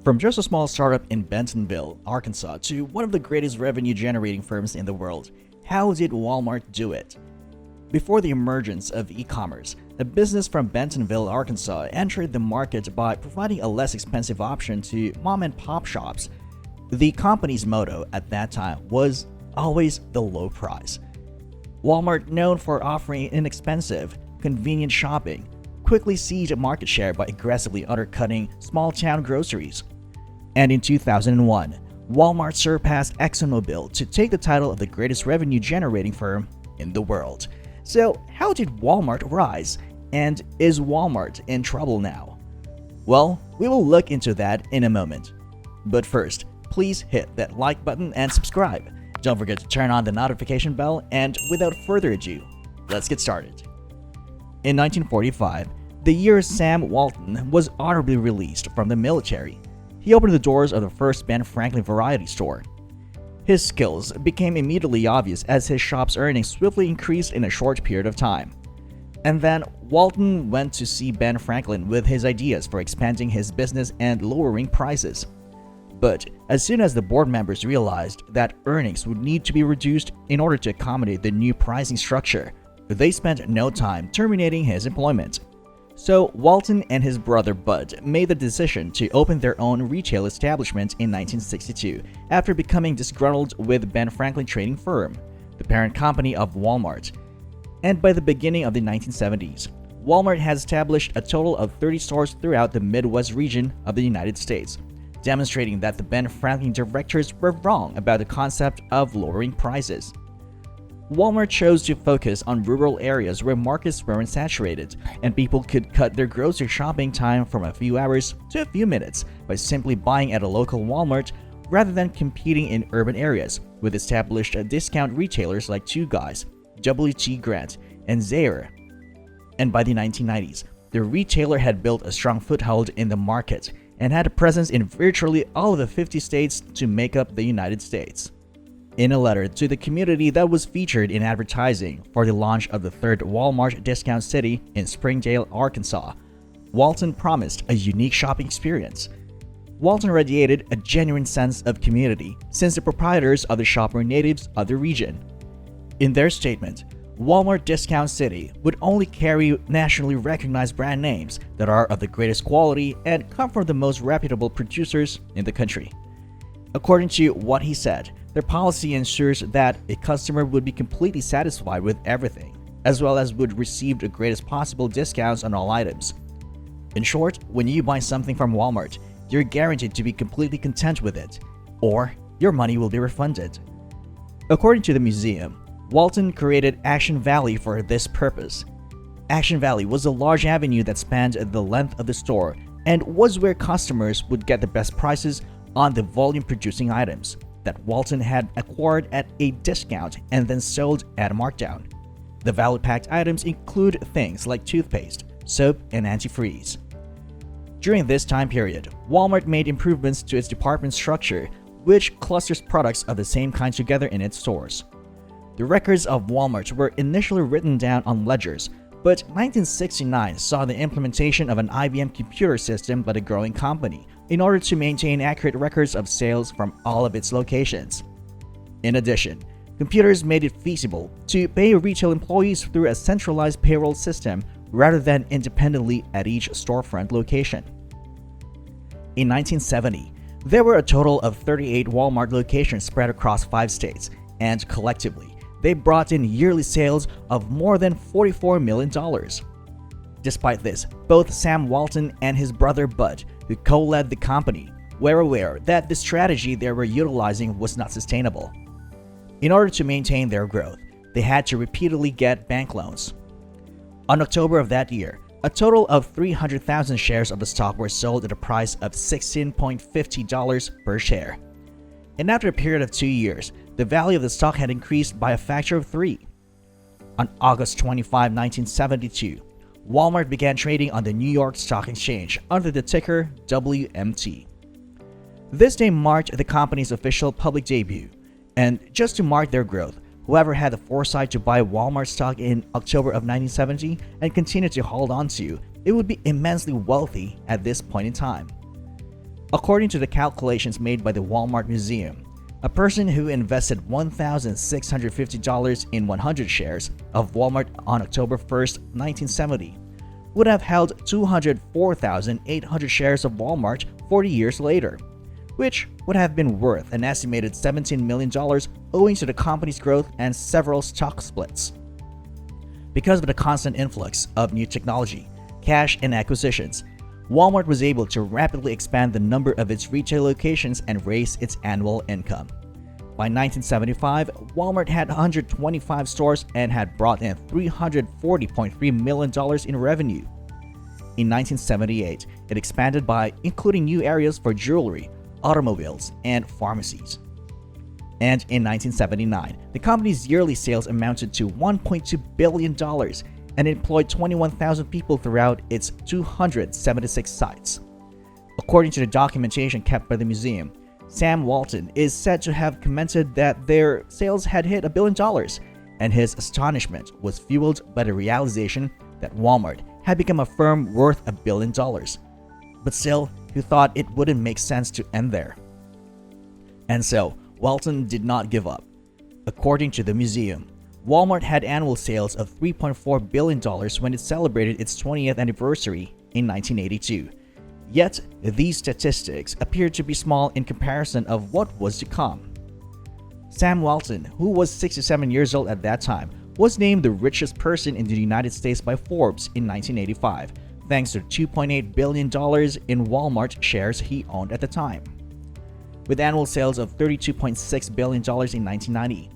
From just a small startup in Bentonville, Arkansas, to one of the greatest revenue-generating firms in the world, how did Walmart do it? Before the emergence of e-commerce, a business from Bentonville, Arkansas entered the market by providing a less expensive option to mom-and-pop shops. The company's motto at that time was always the low price. Walmart, known for offering inexpensive, convenient shopping, quickly seized market share by aggressively undercutting small-town groceries. And in 2001, Walmart surpassed ExxonMobil to take the title of the greatest revenue-generating firm in the world. So, how did Walmart rise? And is Walmart in trouble now? Well, we will look into that in a moment. But first, please hit that like button and subscribe. Don't forget to turn on the notification bell, and without further ado, let's get started. In 1945, the year Sam Walton was honorably released from the military. He opened the doors of the first Ben Franklin variety store. His skills became immediately obvious as his shop's earnings swiftly increased in a short period of time. And then Walton went to see Ben Franklin with his ideas for expanding his business and lowering prices. But as soon as the board members realized that earnings would need to be reduced in order to accommodate the new pricing structure, they spent no time terminating his employment. So Walton and his brother Bud made the decision to open their own retail establishment in 1962 after becoming disgruntled with Ben Franklin Trading Firm, the parent company of Wal-Mart. And by the beginning of the 1970s, Wal-Mart has established a total of 30 stores throughout the Midwest region of the United States, demonstrating that the Ben Franklin directors were wrong about the concept of lowering prices. Walmart chose to focus on rural areas where markets weren't saturated, and people could cut their grocery shopping time from a few hours to a few minutes by simply buying at a local Walmart rather than competing in urban areas with established discount retailers like Two Guys, W.T. Grant, and Zayre. And by the 1990s, the retailer had built a strong foothold in the market and had a presence in virtually all of the 50 states to make up the United States. In a letter to the community that was featured in advertising for the launch of the third Walmart Discount City in Springdale, Arkansas, Walton promised a unique shopping experience. Walton radiated a genuine sense of community since the proprietors of the shop were natives of the region. In their statement, Walmart Discount City would only carry nationally recognized brand names that are of the greatest quality and come from the most reputable producers in the country. According to what he said, their policy ensures that a customer would be completely satisfied with everything, as well as would receive the greatest possible discounts on all items. In short, when you buy something from Walmart, you're guaranteed to be completely content with it, or your money will be refunded. According to the museum, Walton created Action Valley for this purpose. Action Valley was a large avenue that spanned the length of the store and was where customers would get the best prices on the volume-producing items that Walton had acquired at a discount and then sold at a markdown. The value-packed items include things like toothpaste, soap, and antifreeze. During this time period, Walmart made improvements to its department structure, which clusters products of the same kind together in its stores. The records of Walmart were initially written down on ledgers, but 1969 saw the implementation of an IBM computer system by the growing company in order to maintain accurate records of sales from all of its locations. In addition, computers made it feasible to pay retail employees through a centralized payroll system rather than independently at each storefront location. In 1970, there were a total of 38 Walmart locations spread across 5 states, and collectively, they brought in yearly sales of more than $44 million. Despite this, both Sam Walton and his brother Bud, who co-led the company, were aware that the strategy they were utilizing was not sustainable. In order to maintain their growth, they had to repeatedly get bank loans. On October of that year, a total of 300,000 shares of the stock were sold at a price of $16.50 per share. And after a period of 2 years, the value of the stock had increased by a factor of 3. On August 25, 1972, Walmart began trading on the New York Stock Exchange under the ticker WMT. This day marked the company's official public debut, and just to mark their growth, whoever had the foresight to buy Walmart stock in October of 1970 and continue to hold on to, it would be immensely wealthy at this point in time. According to the calculations made by the Wal-Mart Museum, a person who invested $1,650 in 100 shares of Walmart on October 1st, 1970, would have held 204,800 shares of Walmart 40 years later, which would have been worth an estimated $17 million owing to the company's growth and several stock splits. Because of the constant influx of new technology, cash, and acquisitions, Walmart was able to rapidly expand the number of its retail locations and raise its annual income. By 1975, Walmart had 125 stores and had brought in $340.3 million in revenue. In 1978, it expanded by including new areas for jewelry, automobiles, and pharmacies. And in 1979, the company's yearly sales amounted to $1.2 billion and employed 21,000 people throughout its 276 sites. According to the documentation kept by the museum, Sam Walton is said to have commented that their sales had hit $1 billion, and his astonishment was fueled by the realization that Walmart had become a firm worth $1 billion. But still, he thought it wouldn't make sense to end there. And so, Walton did not give up. According to the museum, Walmart had annual sales of $3.4 billion when it celebrated its 20th anniversary in 1982. Yet, these statistics appeared to be small in comparison of what was to come. Sam Walton, who was 67 years old at that time, was named the richest person in the United States by Forbes in 1985, thanks to $2.8 billion in Walmart shares he owned at the time. With annual sales of $32.6 billion in 1990,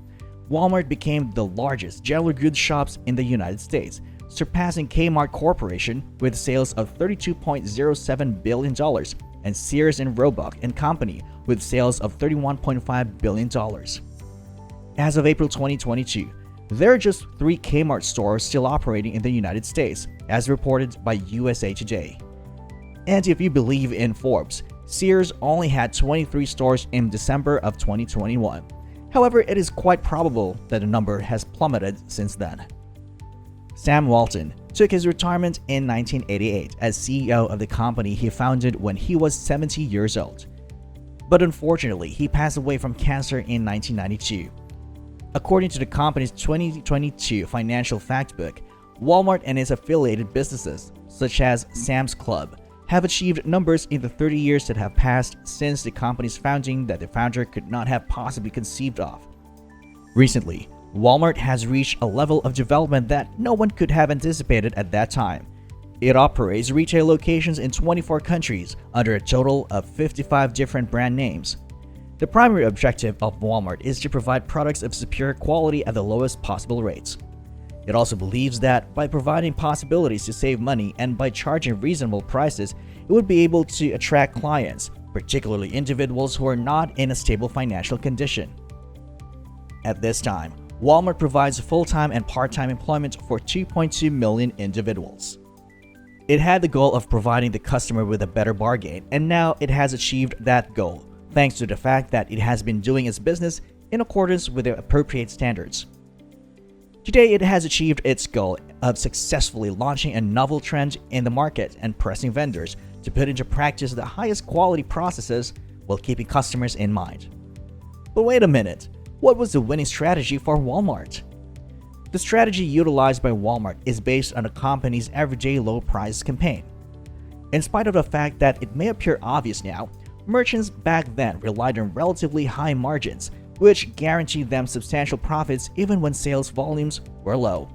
Walmart became the largest general goods shops in the United States, surpassing Kmart Corporation with sales of $32.07 billion and Sears and Roebuck and Company with sales of $31.5 billion. As of April 2022, there are just 3 Kmart stores still operating in the United States, as reported by USA Today. And if you believe in Forbes, Sears only had 23 stores in December of 2021. However, it is quite probable that the number has plummeted since then. Sam Walton took his retirement in 1988 as CEO of the company he founded when he was 70 years old. But unfortunately, he passed away from cancer in 1992. According to the company's 2022 financial factbook, Walmart and its affiliated businesses, such as Sam's Club, have achieved numbers in the 30 years that have passed since the company's founding that the founder could not have possibly conceived of. Recently, Walmart has reached a level of development that no one could have anticipated at that time. It operates retail locations in 24 countries under a total of 55 different brand names. The primary objective of Walmart is to provide products of superior quality at the lowest possible rates. It also believes that by providing possibilities to save money and by charging reasonable prices, it would be able to attract clients, particularly individuals who are not in a stable financial condition. At this time, Walmart provides full-time and part-time employment for 2.2 million individuals. It had the goal of providing the customer with a better bargain, and now it has achieved that goal, thanks to the fact that it has been doing its business in accordance with the appropriate standards. Today, it has achieved its goal of successfully launching a novel trend in the market and pressing vendors to put into practice the highest quality processes while keeping customers in mind. But wait a minute, what was the winning strategy for Walmart? The strategy utilized by Walmart is based on the company's everyday low price campaign. In spite of the fact that it may appear obvious now, merchants back then relied on relatively high margins, which guaranteed them substantial profits even when sales volumes were low.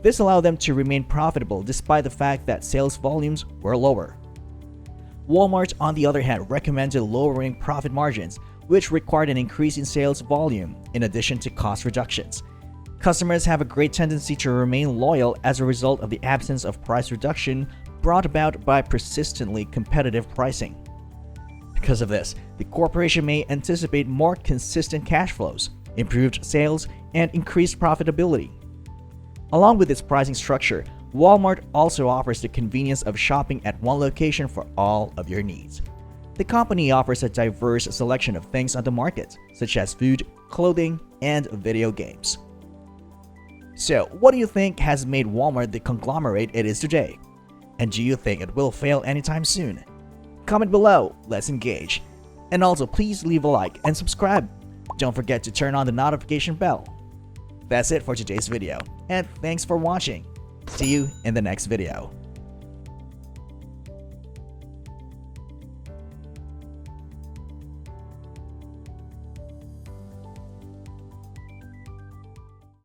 This allowed them to remain profitable despite the fact that sales volumes were lower. Walmart, on the other hand, recommended lowering profit margins, which required an increase in sales volume in addition to cost reductions. Customers have a great tendency to remain loyal as a result of the absence of price reduction brought about by persistently competitive pricing. Because of this, the corporation may anticipate more consistent cash flows, improved sales, and increased profitability. Along with its pricing structure, Walmart also offers the convenience of shopping at one location for all of your needs. The company offers a diverse selection of things on the market, such as food, clothing, and video games. So, what do you think has made Walmart the conglomerate it is today? And do you think it will fail anytime soon? comment below, let's engage. And also please leave a like and subscribe. Don't forget to turn on the notification bell. That's it for today's video, and thanks for watching. See you in the next video.